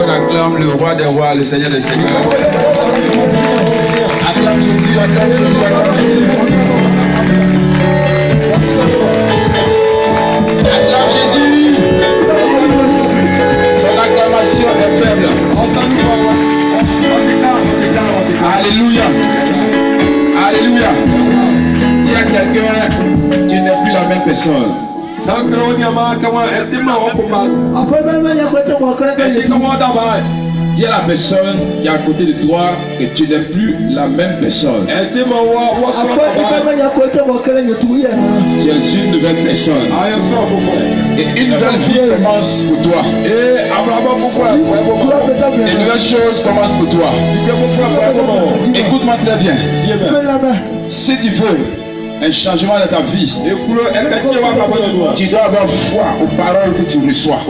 qu'on acclame le roi des rois, le Seigneur des seigneurs. Acclame Jésus, acclame Jésus, acclame Jésus. Acclame Jésus. Ton acclamation est faible. Alléluia. Alléluia. Dis à quelqu'un, tu n'es plus la même personne. Dis à la personne qui est à côté de toi que tu n'es plus la même personne. Tu es une nouvelle personne. Et une nouvelle vie commence pour toi. Une nouvelle chose commence pour toi. Écoute-moi très bien. Si tu veux un changement dans ta vie, tu dois avoir foi aux paroles que tu reçois.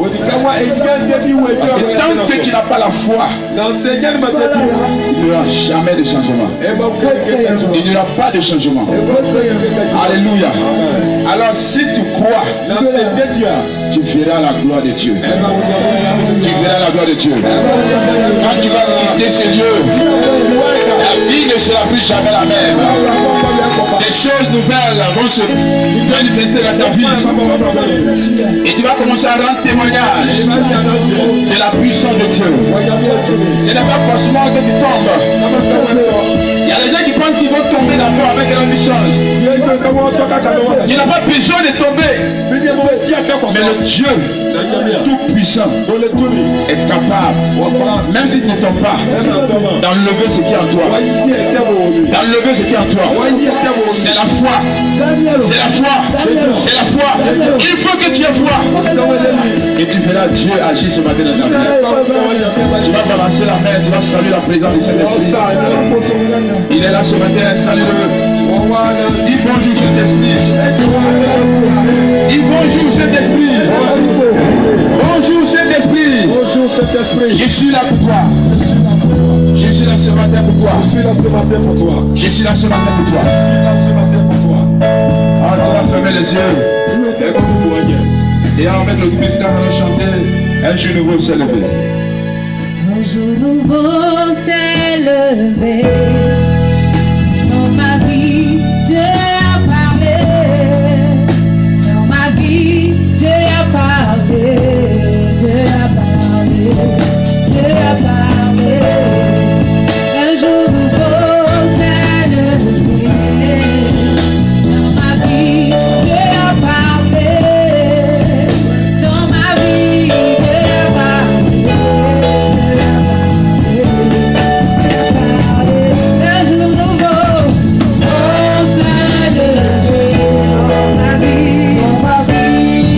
Parce que tant que tu n'as pas la foi, il n'y aura jamais de changement. Il n'y aura pas de changement. Alléluia. Alors si tu crois, tu verras la gloire de Dieu. Tu verras la gloire de Dieu. Quand tu vas quitter ce lieu, la vie ne sera plus jamais la même. Des choses nouvelles vont se manifester dans ta vie. Et tu vas commencer à rendre témoignage de la puissance de Dieu. Ce n'est pas forcément que tu tombes. Il y a des gens qui pensent qu'ils vont tomber d'abord avec la même chose. Tu n'as pas besoin de tomber. Mais le Dieu tout puissant est capable, même si tu ne tombes pas, d'enlever ce qui est en toi. D'enlever ce qui est en toi. C'est la foi. C'est la foi. C'est la foi. Il faut que tu aies foi. Et tu verras Dieu agir ce matin dans ta vie. Tu vas balancer la main, tu vas saluer la présence du Saint-Esprit. Il est là ce matin, salue-le. Dis bonjour Saint-Esprit. Dis bonjour Saint-Esprit. Bonjour Saint-Esprit. Bonjour Saint-Esprit. Je suis là pour toi. Je suis là ce matin pour toi. Je suis là ce matin pour toi. Je suis là ce matin pour toi. Je suis là ce matin pour toi. Ah, tu vas fermer les yeux. Et en mettre le Christ dans le chanter. Un jour nouveau s'est levé. Un jour nouveau s'est levé. Dans ma vie, Dieu a parlé. Dans ma vie, Dieu a parlé. Dieu a parlé. Dieu a parlé. Un jour nouveau s'est levé. Dans ma vie, Dieu a parlé. Dans ma vie, Dieu a parlé. Un jour nouveau, oh, s'est levé. Dans ma vie,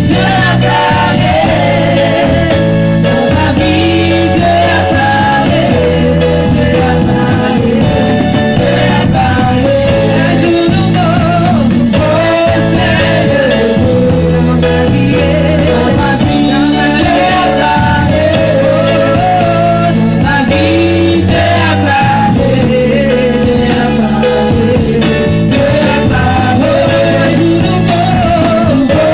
Dieu a parlé. Dans ma vie, Dieu a parlé. Dieu a parlé. Dieu a parlé. Un jour nouveau, oh, s'est levé. Dans ma vie, Dieu a parlé. Dans ma vie, Dieu a parlé. Dieu a parlé. Dieu a parlé. Un jour nouveau, oh, s'est levé.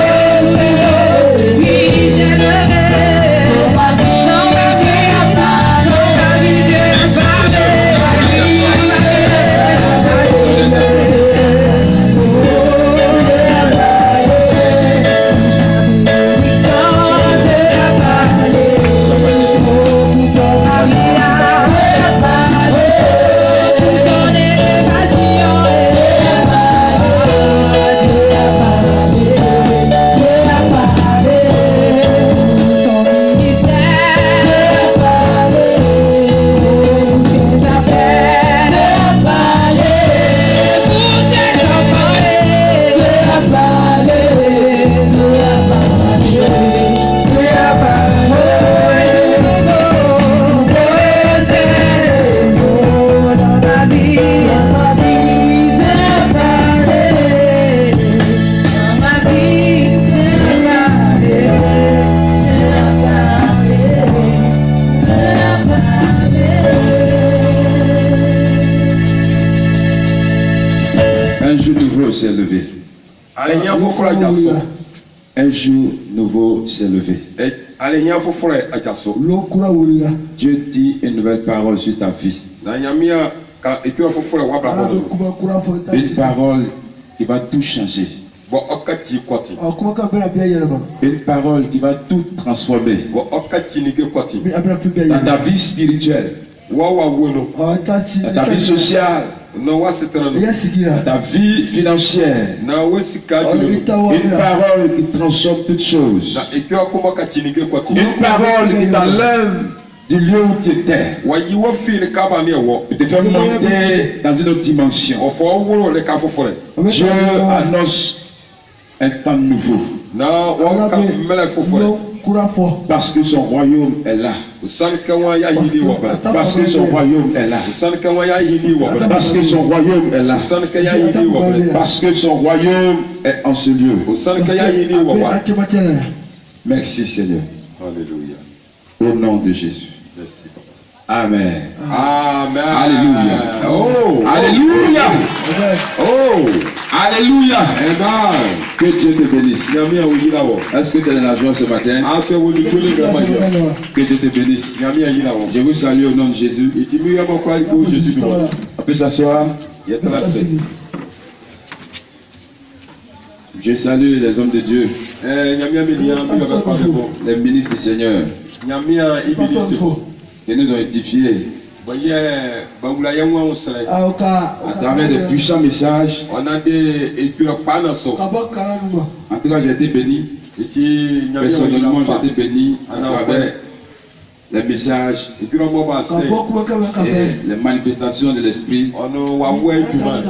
Oui, s'est levé. Dans ma vie, Dieu a parlé. Dans ma vie, Dieu a parlé. Un jour nouveau s'est levé. Un jour nouveau s'est levé. ale nya fofore ajaso Lokura wuriga. Dieu dit une nouvelle parole sur ta vie. na nyamia ka ekyo fofore wa bra Ala bodo kuma kura fo ita. Une parole qui va tout changer. bo okati kwati Kuma ka bela biya yele ba. Une parole qui va tout transformer. bo okati ni ge kwati Bi abra tu biya Dans yele. ta vie spirituelle, wa wono Ita chi. dans ta vie sociale, no wasitano Ya dans sigira. ta vie financière. na wasika Ita dilo wa. Une parole qui transforme toutes choses. na ekyo kuma kati ni ge kwati Une parole qui t'enlève du lieu où tu étais. wa yiwo fil ka ba ne wo Et te fait monter dans une autre dimension. ofo wuro le ka fofore Dieu annonce un temps nouveau. na wa ka mele fofore Kura fo. Parce que son royaume est là. san ka wa ya yini wo bra Parce que son royaume est là. san ka wa ya yini wo bra Parce que son royaume est là. san ka ya yini wo bra Parce que son royaume est en ce lieu. san ka ya yini wo wa Akimakela. Merci Seigneur. Alléluia. Au nom de Jésus. Merci papa. Amen. Amen. Alléluia. Oh. Alléluia. Oh. Alléluia. Amen. Que Dieu te bénisse. Nyami a wuyira wo. Est-ce que tu es dans la joie ce matin? Afe wo ni tuli ga majo. Que Dieu te bénisse. Nyami a yira wo. Je vous salue au nom de Jésus. Itimi ya bokwa ko Jésus do. On peut s'asseoir. Yetra se. Je salue les hommes de Dieu, Nyami a mi ya mi ga kwa ko. les ministres du Seigneur, Nyami a ibili se ko. qui nous ont édifiés Boye bangula ya nwa usere. à travers de puissants messages. On a des ekura pana so. En tout cas, j'ai été béni. Iti nyami a Personnellement, wuyira j'ai été béni à travers les messages ekura mo ba se. et les manifestations de l'Esprit. Ono wa wo ejuma.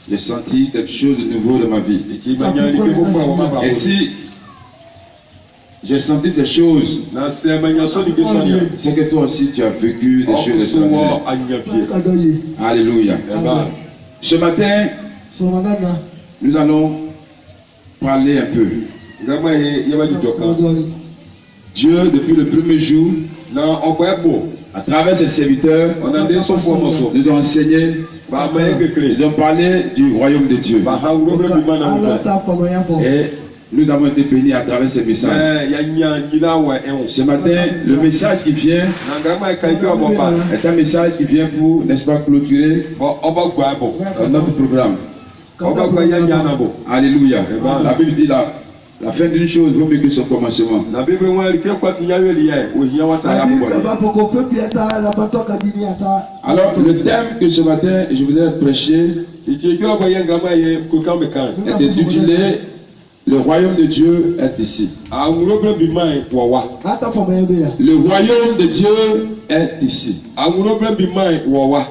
J'ai senti quelque chose de nouveau dans ma vie. Iti manya ni ke fofo wa ma ba. Et si j'ai senti ces choses, Na se manya so di ke so ni. c'est que toi aussi tu as vécu des choses extraordinaires. Alléluia. Amen. Ce matin, nous allons parler un peu. Ngama ye yaba di joka. Dieu, depuis le premier jour, Na okwebo. à travers ses serviteurs, On a des sofo moso. nous ont enseigné, Ba ma ye kekle. ils ont parlé du royaume de Dieu. Ba ha wuro bi ma na wo. Et nous avons été bénis à travers ces messages. Ya nya ngila wa enwo. Ce matin, le message qui vient Na ngama e kai ko ba. est un message qui vient pour, n'est-ce pas, clôturer Bo oba gwa bo. notre programme. Oba gwa ya nya na bo. Alléluia. La Bible dit la fin d'une chose vaut mieux que son commencement. Na bibi wa ke kwati ya weli ye. O hiya wa ta ya bo. Alors, le thème que ce matin je voudrais prêcher Iti kilo ko ye ngama ye ko kan be kan. est intitulé Le royaume de Dieu est ici. A wuro bi ma e wo wa. Le royaume de Dieu est ici. A wuro bi ma e wo wa.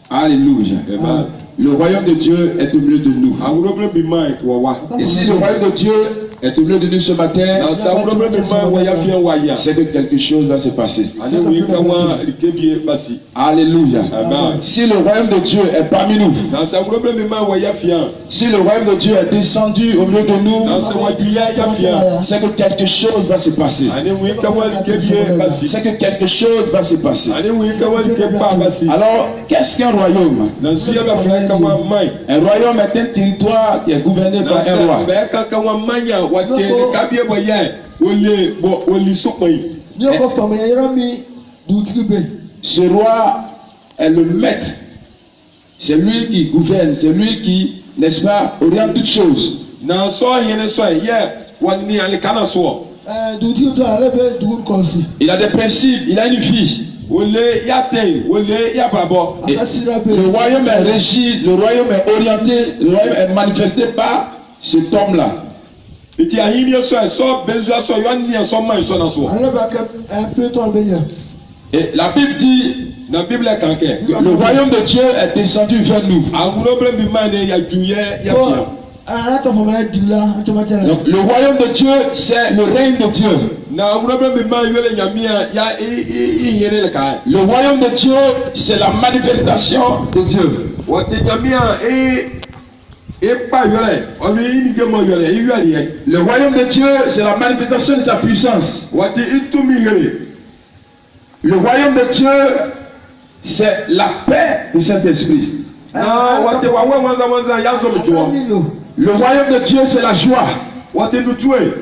Alléluia. Amen. Le royaume de Dieu est au milieu de nous. A wuro bi ma e wo wa. Et si le royaume de Dieu est au milieu de nous ce matin, Na sa wuro bi ma wa ya fian wa ya. c'est que quelque chose va se passer. Ani wi ka wa likebie basi. Alléluia. Amen. Si le royaume de Dieu est parmi nous, Na sa wuro bi ma wa ya fian. si le royaume de Dieu est descendu au milieu de nous, Na sa wa di ya fian. c'est que quelque chose va se passer. Ani wi ka wa likebie basi. C'est que quelque chose va se passer. Ani wi ka wa likepa basi. Alors, qu'est-ce qu'un royaume? Na su ya ba fa ka wa mai. Un royaume est un territoire qui est gouverné Na par un sa roi. ba ka wa manya wa te kabie bo ya. O li so pai. Ce roi est le maître. C'est lui qui gouverne, c'est lui qui, n'est-ce pas, oriente toutes choses. Na so yene so ye wani ali kana so. Il a des principes, il a une vie. Ole ya te, ole ya babo. Et le royaume est régi, le royaume est orienté, le royaume est manifesté par cet homme-là. Iti ahini so benzo so yo ni so man so na so. Et la Bible dit Na Bible kan ke. que le royaume de Dieu est descendu vers nous. Awuro bre bi man ya juye ya bia. Donc le royaume de Dieu, c'est le règne de Dieu. Na awuro bre bi man yo le nyamia ya yene le kai. Le royaume de Dieu, c'est la manifestation de Dieu. Wote nyamia pa yo le. Oni ni ge mo yo le, yo le. Le royaume de Dieu, c'est la manifestation de sa puissance. Wote itumi yele. Le royaume de Dieu, c'est la paix du Saint-Esprit. Na wote wa wanza ya zo mjo. Le royaume de Dieu, c'est la joie. wọ́n ti dùn tú ẹ̀.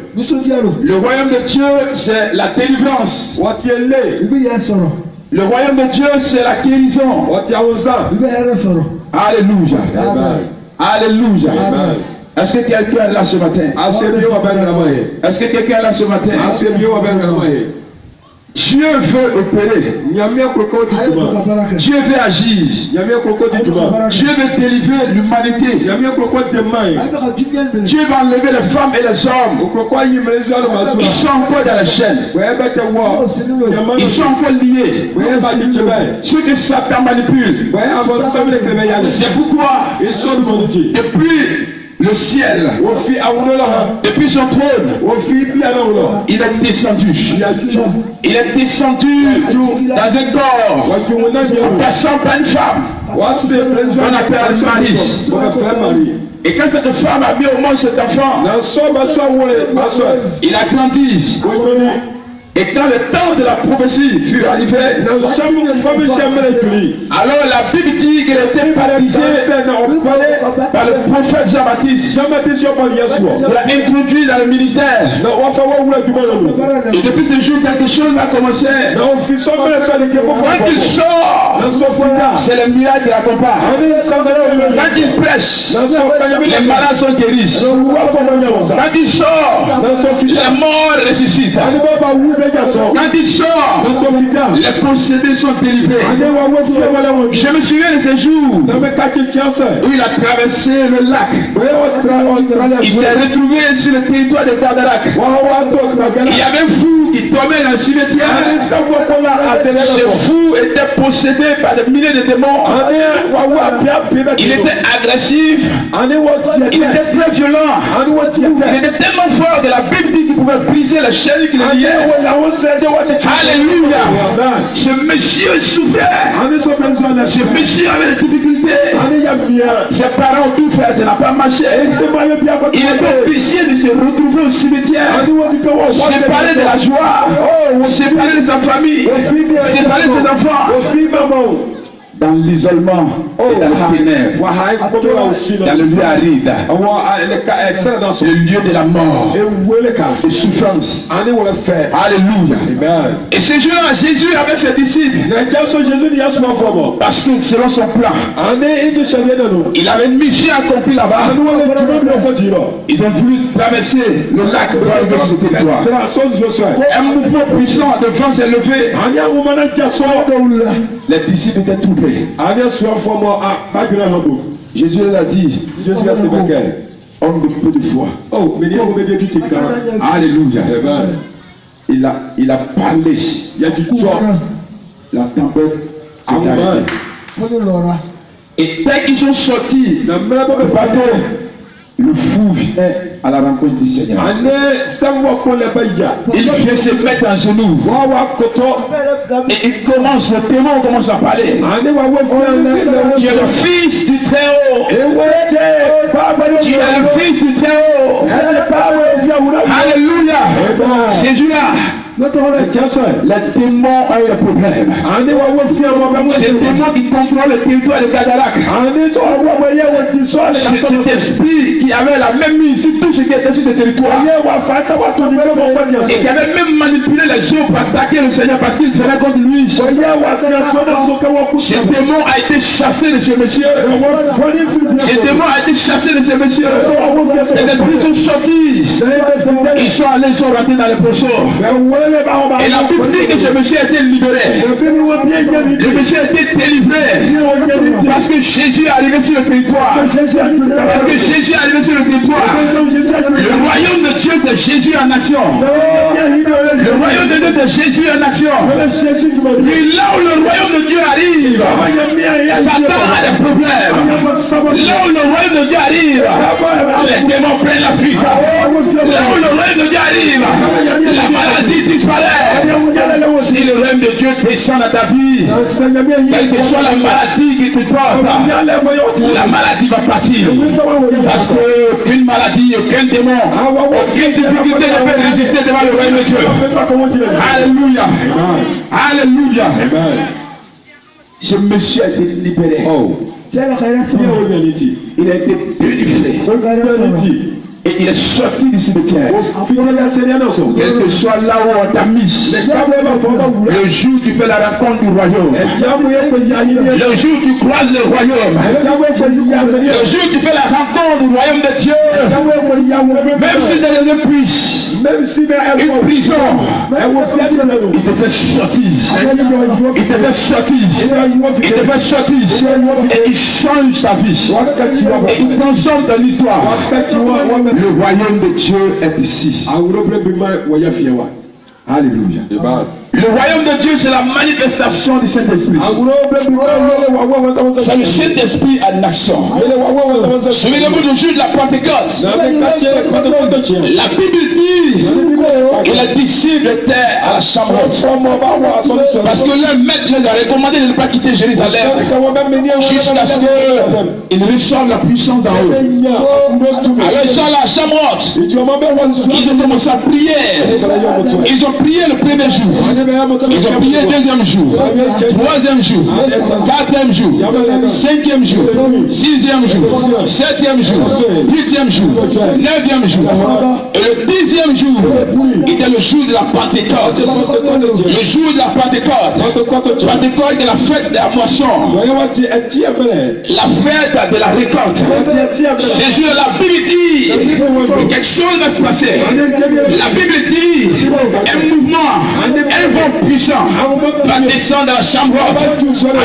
Le royaume de Dieu, c'est la délivrance. wọ́n ti lé. Le royaume de Dieu, c'est la guérison. wọ́n ti awusan. Alléluia. Amen. Alléluia. Amen. Est-ce que quelqu'un est là ce matin? asebi wa bẹ́ẹ̀ nana yẹ. Est-ce que quelqu'un est là ce matin? asebi wa bẹ́ẹ̀ nana yẹ. Dieu veut opérer. nyamiya koko di juma. Dieu veut agir. nyamiya koko di juma. Dieu veut délivrer l'humanité. nyamiya koko di mayi. Dieu va enlever les femmes et les hommes. okoko ayi mẹlẹsọ alamasu. Ils sont encore dans les chaînes. wẹ́ẹ́ bẹ́ẹ̀ tẹ wọ. Ils sont encore liés. wẹ́ẹ́ bá di jẹbẹ. Ceux que Satan manipule. wẹ́ẹ́ abọ sábẹ́lẹ̀ kẹlẹ́ yálẹ̀. C'est pourquoi, esọ́dún mọ̀tò jì. depuis le ciel, wọ́n fi awúrẹ́ la hàn. depuis son trône, wọ́n fi bí anáwó lọ. il est descendu. yàtú. Il est descendu dans un corps, wọ́n ju wọn náà yẹ en wọ́n. passant par une femme. wọ́n ti sè pẹ́sẹ́. On appelle Marie. wọ́n fẹ́ Marie. Et quand cette femme a mis au monde cet enfant, na sọ bá sọ wọlé bá sọ. il a grandi. wọ́n tó ní. Et quand le temps de la prophétie fut arrivé, na sọ́mu fọ́mi sẹ́mẹ́lẹ̀ jùlí. alors la Bible dit qu'il était baptisé par le prophète Jean-Baptiste. Jean-Baptiste yóò bọ̀ yẹsùn. Il l'a introduit dans le ministère. na wọ́n fẹ́ wọ́n wúlò jùmọ̀ lọ́nu. Et depuis ce jour, quelque chose va commencer. na wọ́n fi sọ́mẹ́lẹ̀ sọ́ni kí fọ́fọ́ Quand il sort, na sọ fún yà. c'est le miracle qui l'accompagne. àwọn ní sọ́mẹ́lẹ̀ wọlé. Quand il prêche, na sọ kanyami. les malades sont guéris. na wúwá fọwọ́ yẹ wọ́n sá. Quand il sort, na sọ fi les morts ressuscitent. ani bá ba wú bẹ́ẹ̀ jà sọ. Quand il sort, na sọ fi dà. les possédés sont délivrés. ani wa wọ́n fi wọlé wọn. Je me souviens de ce jour na bẹ kàkí tiẹ́ sẹ́. où il a traversé le lac. bẹ́ẹ̀ on tra Il s'est retrouvé sur le territoire de Gadarac. wọ́n wá tó gbàgẹ́lá. Il y avait un fou qui tombait dans le cimetière. ani sábà kọ́lá àtẹlẹ́ Ce lọ́wọ́. fou était possédé par des milliers de démons. ani wa wá bíà bíbẹ́ Il était agressif. ani wọ́n tiẹ̀ Il tẹ̀. était très violent. ani wọ́n tiẹ̀ Il tẹ̀. était tellement fort que la Bible dit qu'il pouvait briser les chaînes qui le ani liaient. wọ́n làwọn sẹ́jọ́ wọ́n ti. Alléluia. Amen. Ce monsieur souffrait. ani sọ fẹ́ sọ lẹ. Ce monsieur avait des difficultés. ani yà bíà. Ses parents ont tout fait, ça n'a pas marché. sẹ́gbà yẹ bíà kọ́ Il était obligé de se retrouver au cimetière. ani wọ́n ti kọ́ wọ́n. Séparé de la joie. Séparé de sa famille. Séparé de ses enfants. òfin bàbá o. Dans l'isolement et dans les ténèbres. wàhálà kọ́tọ́ la òsì Dans náà. le lieu aride. àwọn ẹ̀ka ẹ̀sẹ̀ náà sọ. Le lieu de la mort. ewúrẹ́ kan. De souffrance. ani wọ́n fẹ́. Alléluia. amen. Et ce jour-là, Jésus avec ses disciples. nàìjíríà sọ Jésus ni yà sọ fọ bọ. Parce que selon son plan, ani ìdí sẹ́yìn nínú. il avait une mission accomplie là-bas. ani wọ́n lè tún bí ọkọ̀ jì lọ. Ils ont voulu traverser le lac pour arriver sur ce territoire. tẹ̀lé sọ́ọ̀nù Josué. Un mouvement puissant de vent s'est levé. ani àwọn ọmọ náà jà sọ. Les disciples étaient troublés. ani sọ fọmọ a bájúlẹ̀ hàn bò. Jésus leur a dit, Jésus yà sẹ́bẹ̀ kẹ́. homme de peu de foi. oh mɛ ni ɛkò bɛ di etu tigi kan. Alléluia. amen. Il a parlé. yàtú jọ. La tempête s'est Amen. arrêtée. Et dès qu'ils sont sortis, na mmerɛ bɛ le bɛ bateau, bateau. le fou vient à la rencontre du Seigneur. ani sɛnwó kò lè bɛ yà. Il vient se mettre en genoux. wọ́n wá kótó. Et il commence, le démon commence à parler. ani wà wọ́n fún ẹ Tu es le fils du Très-Haut. ewé tẹ bàbá yóò Tu es le fils du Très-Haut. ẹni bàbá yóò fi àwùrọ̀. Alléluia. Amen. Ces jours-là, ẹ̀jẹ̀ sọ ẹ̀. les démons ont eu des problèmes. ani wà wọ́n fi àwọn ọmọ Ces ẹ̀mọ́. démons qui contrôlent le territoire de Gadarac. ani tó àwọn ọmọ yẹ wọ́n ti sọ ẹ̀ Cet esprit qui avait la même mise sur tout ce qui était sur ce territoire. ayé wa fa sábà tó ní bẹ́ẹ̀ mọ̀ wọ́n ti Et qui ẹ̀sọ́. avait même manipulé les eaux pour attaquer le Seigneur parce qu'il venait contre lui. ayé wa sí ẹ̀sọ́ náà sọ kẹ́wọ́ kú Ce sí. démon a été chassé de ce monsieur. wọ́n fọ́ ní fìdí Ce démon a été chassé de ce monsieur. Les esprits sont sortis. Ils sont allés, ils sont rentrés dans les poissons. Et la Bible dit que ce monsieur a été libéré. Le monsieur a été délivré. Parce que Jésus est arrivé sur le territoire. Parce que Jésus est arrivé sur le territoire. Le royaume de Dieu c'est Jésus en action. Le royaume de Dieu c'est Jésus en action. Et là où le royaume de Dieu arrive, Satan a des problèmes. Là où le royaume de Dieu arrive, les démons prennent la fuite. Là où le royaume de Dieu arrive, la maladie disparaît. Si le royaume de Dieu descend dans ta vie, quelle que soit la maladie qui te porte, la maladie va partir. Parce qu'aucune maladie, aucun démon, aucune difficulté ne peut résister devant le royaume de Dieu. Alléluia. Alléluia. Ce monsieur a été libéré. Il a été délivré. Et il est sorti du cimetière. Quel Quel que soit là où on t'a mis, le jour où tu fais la rencontre du royaume, le jour où tu croises le royaume, le jour où tu fais la rencontre du royaume de Dieu, même si dans les puits, une prison, il te fait sortir. Il te fait sortir. Il te fait sortir. Et il change ta vie. Et il transforme ton histoire. Le royaume de Dieu est ici. Alléluia. Le royaume de Dieu, c'est la manifestation du Saint-Esprit. C'est le Saint-Esprit en action. Souvenez-vous du jour de la Pentecôte. La Bible dit que les disciples étaient à la chambre haute. Parce que leur maître les a recommandé de ne pas quitter Jérusalem jusqu'à ce qu'ils reçoivent la puissance d'en haut. Alors ils sont à la chambre haute. Ils ont commencé à prier. Ils ont prié le premier jour. Ils ont prié le deuxième jour, troisième jour, quatrième jour, cinquième jour, sixième jour, septième jour, huitième jour, neuvième jour. Et le 10e jour, était le jour de la Pentecôte. Le jour de la Pentecôte. Pentecôte est la fête de la moisson. La fête de la récolte. Ce jour, la Bible dit que quelque chose va se passer. La Bible dit un mouvement, un vent puissant va descendre dans la chambre.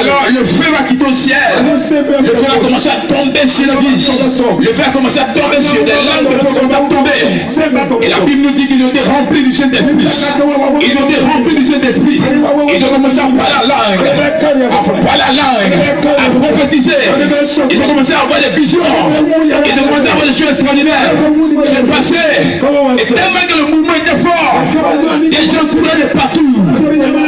Alors le feu va quitter au ciel. Le feu va commencer à tomber sur la vie. Le feu va commencer à tomber sur des langues de feu qui vont tomber. Et la Bible nous dit qu'ils ont été remplis du Saint-Esprit. Ils ont été remplis du Saint-Esprit. Ils ont commencé à parler la langue, à prophétiser. Ils ont commencé à avoir des visions. Ils ont commencé à avoir des choses extraordinaires. C'est passé. Et tellement que le mouvement était fort, les gens couraient de partout.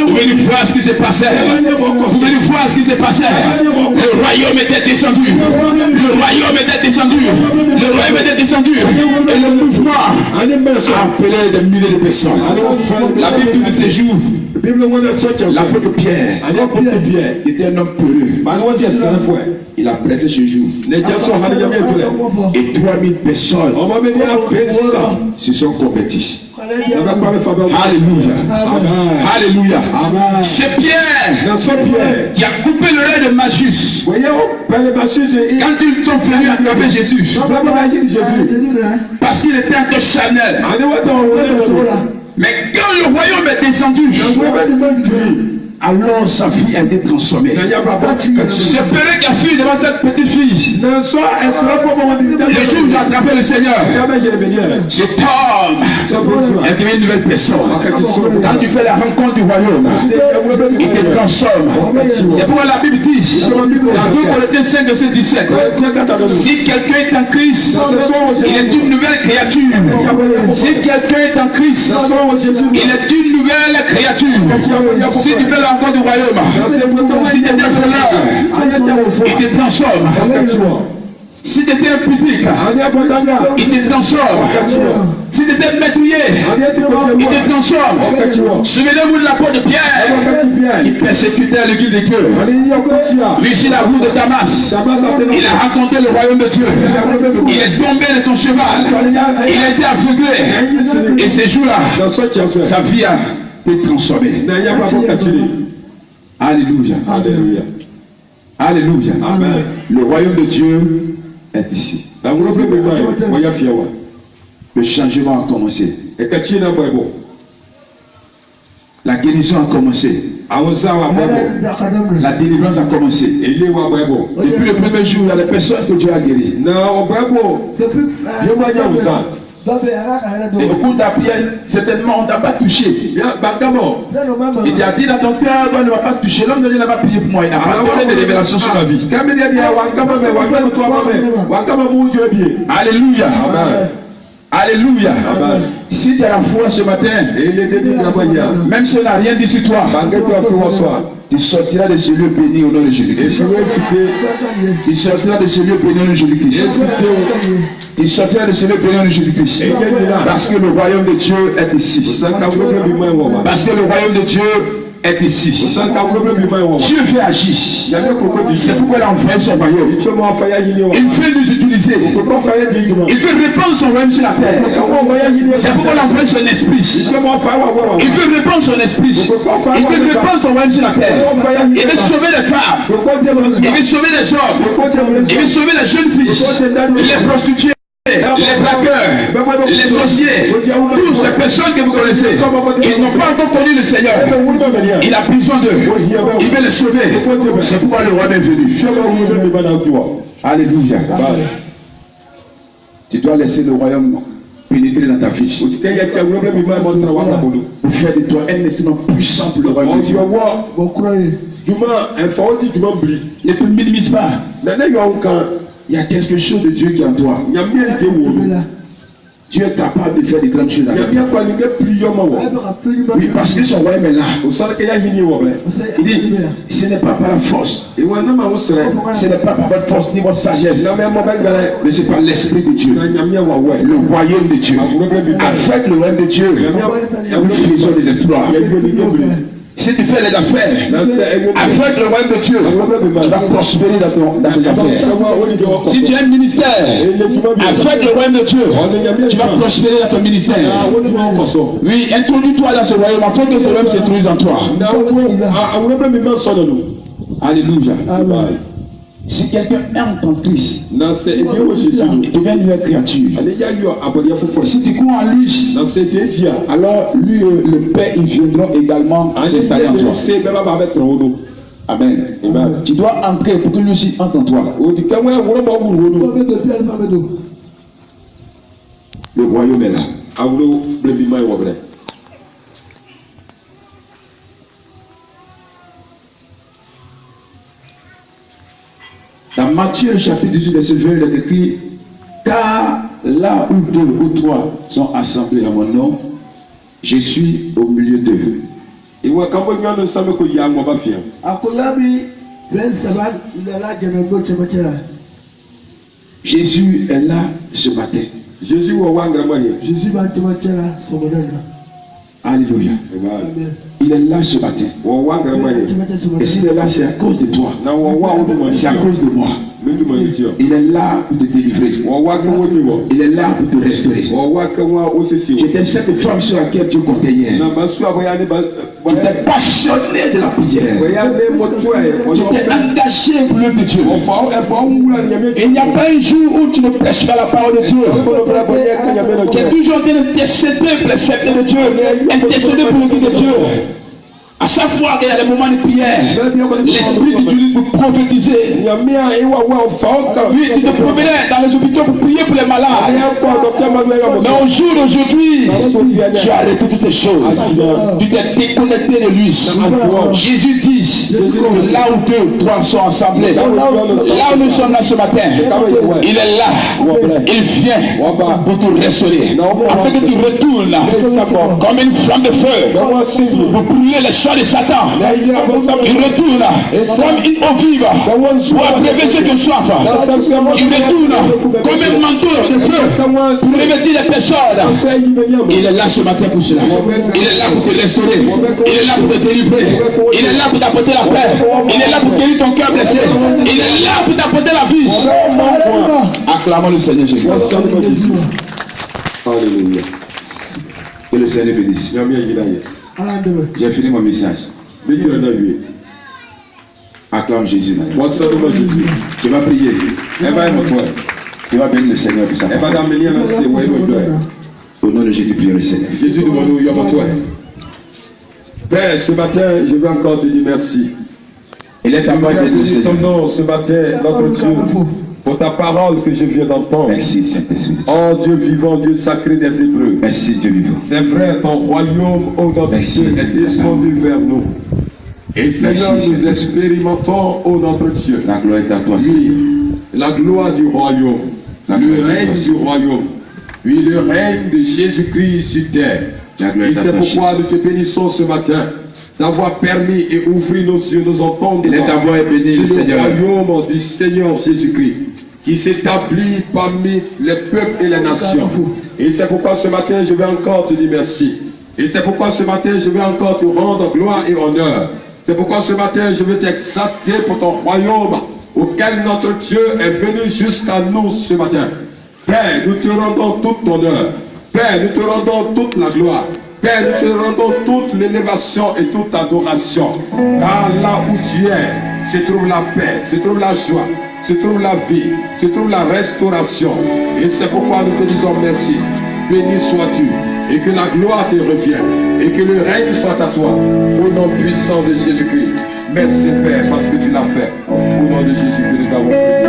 Vous venez voir ce qui s'est passé. Vous venez voir ce qui s'est passé. Le royaume était descendu. Le royaume était descendu. Le royaume était descendu. Et le mouvement a appelé des milliers de personnes. La Bible de ces jours, l'apôtre Pierre était un homme peureux. Il a prêté ce jour. Et 3000 personnes se sont converties. Alléluia. Alléluia. C'est Pierre qui a coupé l'oreille de Malchus. Quand ils sont venus attraper Jésus, parce qu'il était un peu charnel. Mais quand le royaume est descendu, alors sa vie a été transformée. C'est Père qui a fui devant cette petite fille. Le jour où j'ai attrapé le Seigneur, cet homme est devenu une nouvelle personne. Quand tu fais la rencontre du royaume, il te transforme. C'est pourquoi la Bible dit, dans 2 Corinthiens 5, verset 17, si quelqu'un est en Christ, il est une nouvelle créature. Si quelqu'un est en Christ, il est une nouvelle créature. Si tu fais la rencontre du royaume, si tu étais voleur, il te transforme. Si tu étais impudique, il te transforme. Si tu étais métouillé, il te transforme. Souvenez-vous de l'apôtre Pierre. Il persécutait l'église de Dieu. Lui, sur la route de Damas, il a raconté le royaume de Dieu. Il est tombé de son cheval. Il a été aveuglé. Et ces jours-là, sa vie a été transformée. Alléluia. Alléluia. Alléluia. Amen. Le royaume de Dieu est ici. Le changement a commencé. La guérison a commencé. La délivrance a commencé. Depuis le premier jour, il y a des personnes que Dieu a guéries. Et au cours de ta prière, certainement on ne t'a pas touché. Et tu as dit dans ton cœur, on ne va pas toucher. L'homme de Dieu n'a pas prié pour moi. Il n'a pas donné des révélations sur ma vie. Alléluia. Alléluia. Si tu as la foi ce matin, même si on n'a rien dit sur toi, tu sortiras de ce lieu béni au nom de Jésus-Christ. Tu sortiras de ce lieu béni au nom de Jésus-Christ. Tu sortiras de ce lieu béni au nom de Jésus-Christ. Parce que le royaume de Dieu est ici. Parce que le royaume de Dieu est ici. Dieu Dieu veut agir. C'est pourquoi il a envoyé son royaume. Il veut nous utiliser. Il veut répandre son royaume sur la terre. C'est pourquoi il a envoyé son esprit. Il veut répandre son esprit. Il veut répandre son royaume sur la terre. Il veut sauver les femmes. Il veut sauver les hommes. Il veut sauver les jeunes filles, les prostituées, les braqueurs, les sorciers, toutes ces personnes que vous connaissez. Ils n'ont pas encore connu le Seigneur. Il a besoin d'eux. Il veut les sauver. C'est pourquoi le roi est venu. Alléluia. Tu dois laisser le royaume pénétrer dans ta vie. Pour faire de toi un instrument puissant pour le royaume de Dieu. Ne te minimise pas. Il y a quelque chose de Dieu qui est en toi. Dieu est capable de faire des grandes choses avec toi. Oui, parce que son royaume est là. Il dit, ce n'est pas par la force. Ce n'est pas par votre force ni votre sagesse. Mais c'est par l'Esprit de Dieu. Le royaume de Dieu. Avec le royaume de Dieu, nous faisons des exploits. Si tu fais les affaires avec le royaume de Dieu, tu vas prospérer dans tes affaires. Si tu as un ministère avec le royaume de Dieu, tu vas prospérer dans ton ministère. Oui, introduis-toi dans ce royaume afin que ce royaume s'introduise en toi. Alléluia. Si quelqu'un est en Christ, devient une nouvelle créature. Si tu crois en lui, alors lui, le Père, ils viendront également s'installer en toi. Amen. Tu dois entrer pour que lui aussi entre en toi. Le royaume est là. Dans Matthieu chapitre 18, verset 20, il est écrit: car là où 2 ou 3 sont assemblés à mon nom, je suis au milieu d'eux. Jésus est là ce matin. Jésus alléluia. Il est là ce matin. Et s'il est là, c'est à cause de toi. C'est à cause de moi. Il est là pour te délivrer. Il est là pour te restaurer. Tu étais cette femme sur laquelle tu comptais hier. Tu étais passionné de la prière. Tu étais engagé pour l'œuvre de Dieu. Il n'y a pas un jour où tu ne prêches pas la parole de Dieu. Tu es toujours en train d'intercéder pour les secrets de Dieu. Intercéder pour l'œuvre de Dieu. À chaque fois qu'il y a des moments de prière, l'Esprit t'utilise pour prophétiser. Oui, tu te promenais dans les hôpitaux pour prier pour les malades. Mais au jour d'aujourd'hui, tu as arrêté toutes ces choses. Tu t'es déconnecté de lui. Jésus dit que là où 2 ou 3 sont assemblés, là où nous sommes là ce matin, il est là. Il vient pour te restaurer. Afin que tu retournes comme une flamme de feu pour brûler les champs de Satan. Il retourne comme une eau vive pour abréver ceux qui ont soif. Il retourne comme un manteau de feu pour revêtir les personnes. Il est là ce matin pour cela. Il est là pour te restaurer. Il est là pour te délivrer. Il est là pour t'apporter la paix. Il est là pour guérir ton cœur blessé. Il est là pour t'apporter la vie. Acclamons le Seigneur Jésus. Alléluia. Que le Seigneur bénisse. J'ai fini mon message. Acclame Jésus. Tu vas prier. Tu vas bénir le Seigneur pour ça. Au nom de Jésus, prions le Seigneur. Jésus, Père, ce matin, je veux encore te dire merci. Il est à moi de le Seigneur. Ce matin, notre Dieu, pour ta parole que je viens d'entendre. Merci, Saint-Esprit. Oh Dieu vivant, Dieu sacré des Hébreux. Merci, Dieu vivant. C'est vrai, ton royaume, ô notre Dieu, est descendu vers nous. Et Seigneur, nous expérimentons, ô notre Dieu, la gloire est à toi. Oui, la gloire du royaume, le règne du royaume. Oui, le règne de Jésus-Christ sur terre. Et c'est pourquoi nous te bénissons ce matin d'avoir permis et ouvert nos yeux, nos entendre le royaume du Seigneur Jésus-Christ qui s'établit parmi les peuples et les nations. Et c'est pourquoi ce matin je vais encore te dire merci. Et c'est pourquoi ce matin, je vais encore te rendre gloire et honneur. C'est pourquoi ce matin, je veux t'exalter pour ton royaume auquel notre Dieu est venu jusqu'à nous ce matin. Père, nous te rendons toute honneur. Père, nous te rendons toute la gloire. Père, nous te rendons toute l'élévation et toute adoration. Car là où tu es, se trouve la paix, se trouve la joie, se trouve la vie, se trouve la restauration. Et c'est pourquoi nous te disons merci. Béni sois-tu. Et que la gloire te revienne. Et que le règne soit à toi. Au nom puissant de Jésus-Christ. Merci Père parce que tu l'as fait. Au nom de Jésus-Christ, nous t'avons prié.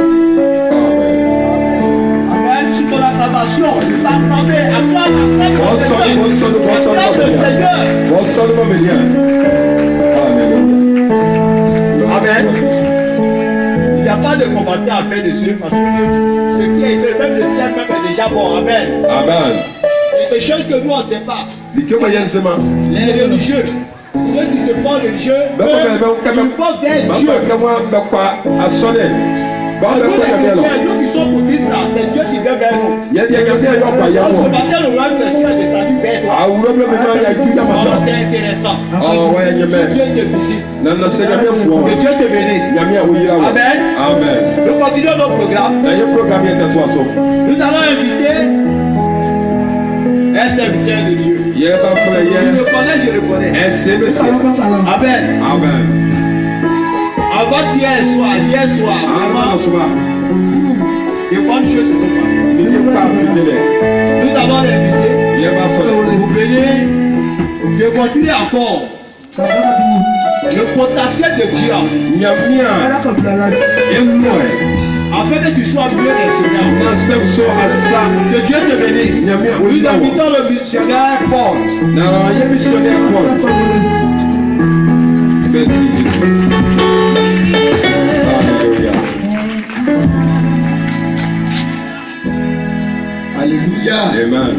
Amen. Amen. Sur ton acclamation, tu vas acclamer. Acclame le Seigneur. Amen. Il n'y a pas de commentaire à faire dessus parce que ce qui a été même le bien même est déjà bon. Amen. Amen. Et des choses que nous on ne sait pas. Les religieux, ceux qui se font religieux, ils vont vers Dieu. Nous qui sommes bouddhistes là, c'est Dieu qui vient vers nous. Ce matin, le roi de Dieu est descendu vers toi. C'est intéressant. Que Dieu te visite. Que Dieu te bénisse. Amen. Amen. Nous continuons notre programme. Nous allons inviter un serviteur de Dieu. Je le connais, je le connais. Amen. Amen. Avant hier soir, vraiment, de bonnes choses se sont passées. Nous allons l'inviter. Vous venez de continuer encore le potentiel de Dieu. Afin que tu sois mieux restauré. Que Dieu te bénisse. Nous invitons le missionnaire Paul. Merci Jésus. Alléluia. Amen.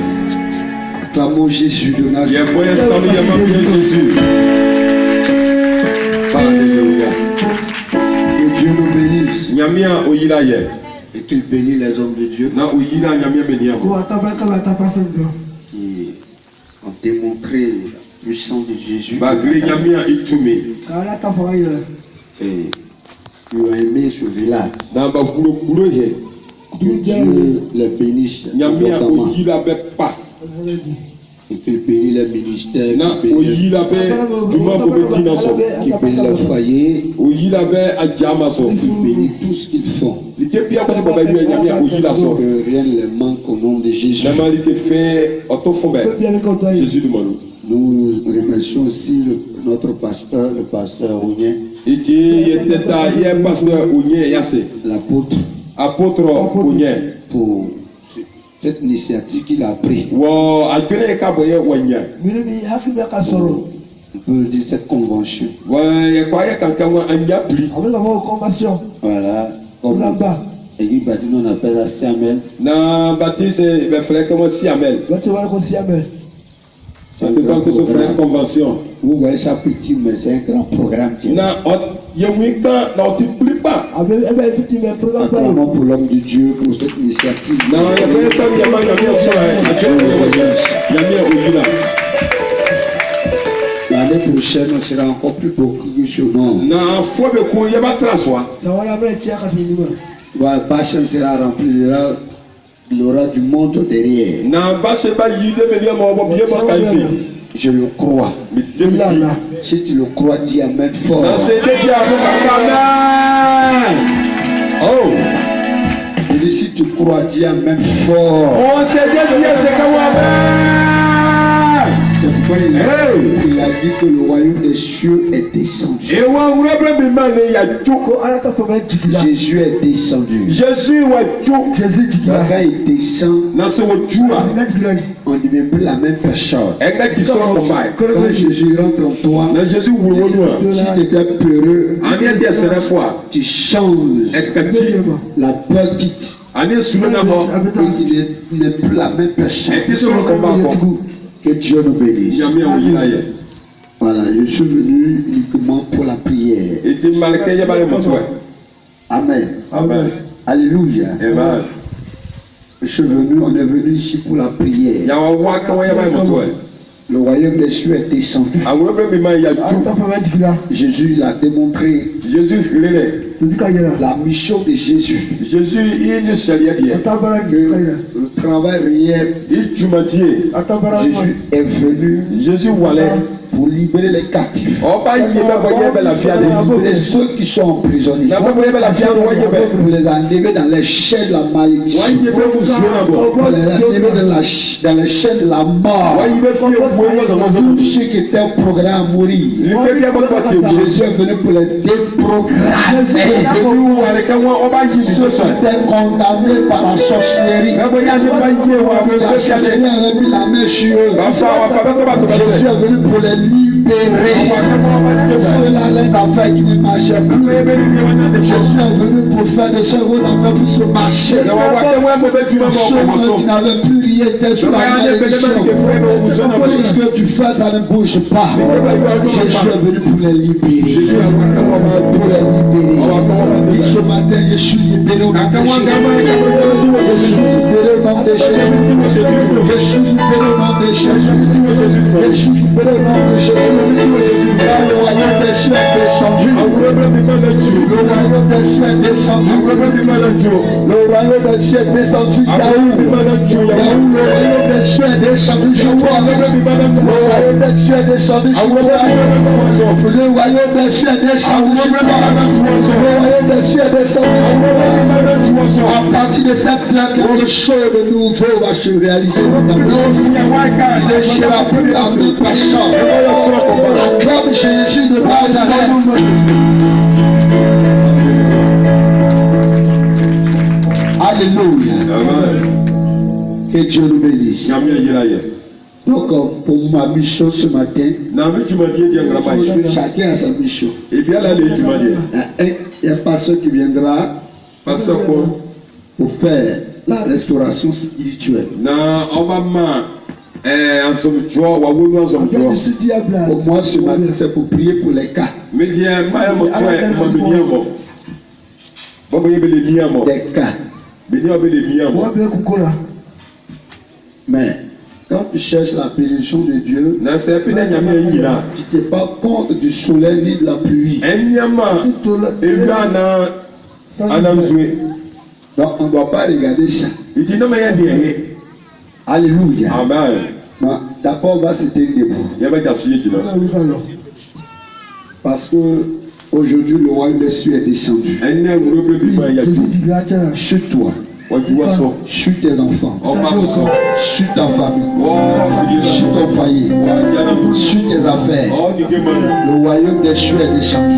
Acclamons Jésus de Nazareth. Jésus. Alléluia. Que Dieu nous bénisse et qu'il bénisse les hommes de Dieu qui ont démontré la puissance de Jésus et qui ont aimé ce village. Que Dieu les bénisse abondamment et qu'il bénisse les ministères, qu'il bénisse les foyers, qu'il bénisse tout ce qu'ils font. Que rien ne les manque au nom de Jésus. Nous remercions aussi notre pasteur, le pasteur Ounien, l'apôtre pour cette initiative qu'il a prise. On peut dire cette convention. Voilà. Église baptiste, on appelle ça Siamel. Vous voyez ça petit, mais c'est un grand programme. Acclamons pour l'homme de Dieu pour cette initiative. L'année prochaine, on sera encore plus beaucoup sur nous. Bachem sera rempli, il aura du monde derrière. Je le crois. Si tu le crois, dis Amen fort. Oh! Et si tu crois, dis Amen fort. Il a dit que le royaume des cieux est descendu. Jésus est descendu. Quand il descend, on ne dit même plus la même personne. Quand Jésus rentre en toi, si tu étais peureux, tu changes. La peur quitte. Et tu n'es plus la même personne. Que Dieu nous bénisse. Voilà, je suis venu uniquement pour la prière. Amen. Amen. Alléluia. Amen. On est venu ici pour la prière. Le royaume des cieux est descendu. Jésus l'a démontré. La mission de Jésus. Le travail réel. Jésus est venu pour libérer les captifs. Pour libérer ceux qui sont emprisonnés. Pour les enlever dans les chaînes de la malédiction. Pour les enlever dans les chaînes de la mort. Tous ceux qui étaient programmés à mourir. Jésus est venu pour les déprogrammer. Ceux qui étaient condamnés par la sorcellerie. La sorcellerie avait mis la main sur eux. Jésus est venu pour les libérer. Ceux-là, les affaires qui ne marchaient plus. Jésus est venu pour faire de ce vos affaires puissent marcher. Ceux qui n'avaient plus rien étaient sous la malédiction. Tout ce que tu fais, ça ne bouge pas. Jésus est venu pour les libérer. Pour les libérer. Et ce matin, je suis libéré au nom de Jésus. Je suis libéré au nom de Jésus. Je suis libéré au nom de Jésus. Je suis libéré au nom de Jésus. Le royaume des cieux est descendu. Le royaume des cieux est descendu. Le royaume des cieux est descendu. Yaoundé. Le royaume des cieux est descendu. Le royaume des cieux est descendu. Le royaume des cieux est descendu. Le royaume des cieux est descendu. À partir de cette heure, quelque chose de nouveau va se réaliser dans ta vie. Il ne sera plus la même personne. Acclame Jésus de Nazareth. Alléluia. Que Dieu nous bénisse. Donc, pour ma mission ce matin, chacun a sa mission. Il y a un pasteur qui viendra pour faire la restauration spirituelle. Pour moi, ce matin, c'est pour prier pour les cas. Des cas. Mais quand tu cherches la bénédiction de Dieu, tu ne t'es pas compte du soleil ni de la pluie. Donc on ne doit pas regarder ça. Alléluia. Amen. D'abord, on va se tenir debout. Parce que aujourd'hui, le royaume des cieux est descendu. Sur toi. Sur tes enfants. Sur ta famille. Sur ton foyer. Sur tes affaires. Le royaume des cieux est descendu.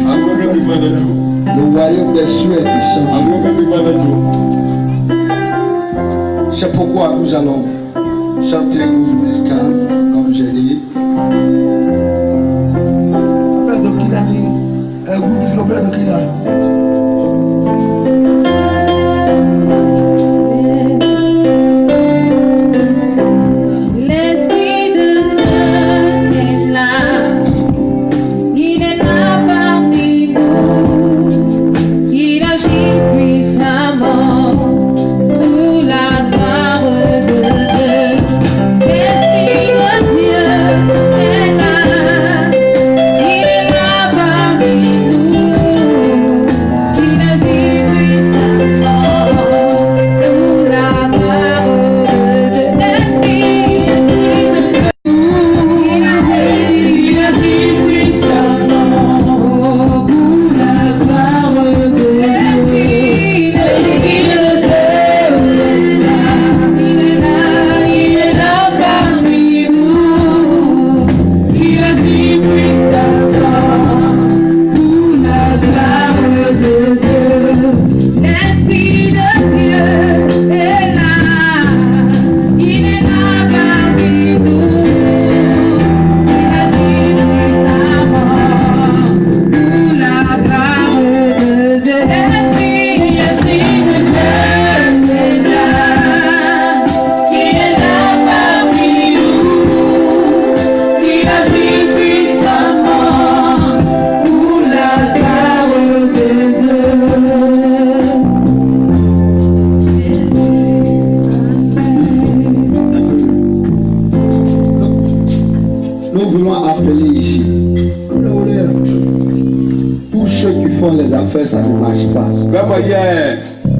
Le royaume des cieux est descendu. C'est pourquoi nous allons chanter une musique musicale, comme j'ai dit. L'Esprit de Dieu est là, il est là parmi nous, il agit puissamment pour la gloire de Dieu. L'Esprit de Dieu est là, il est là parmi nous. fois les affaires ça ne marche pas.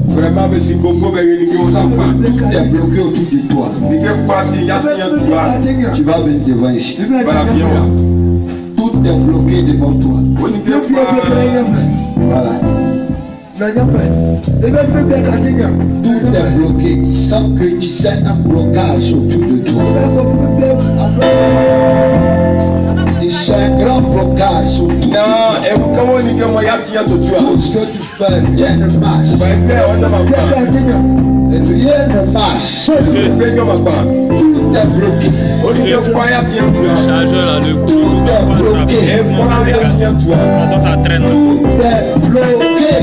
Vraiment, mais si Congo va venir, on n'a pas. Tout est bloqué autour de toi. Tu vas venir devant ici. Tout est bloqué devant toi. Voilà. Tout est bloqué sans que tu sais un blocage autour de toi. C'est un grand blocage autour de toi. Tout ce que tu fais, rien ne marche. Et rien ne marche. Tout est bloqué. Tout est bloqué. Tout est bloqué.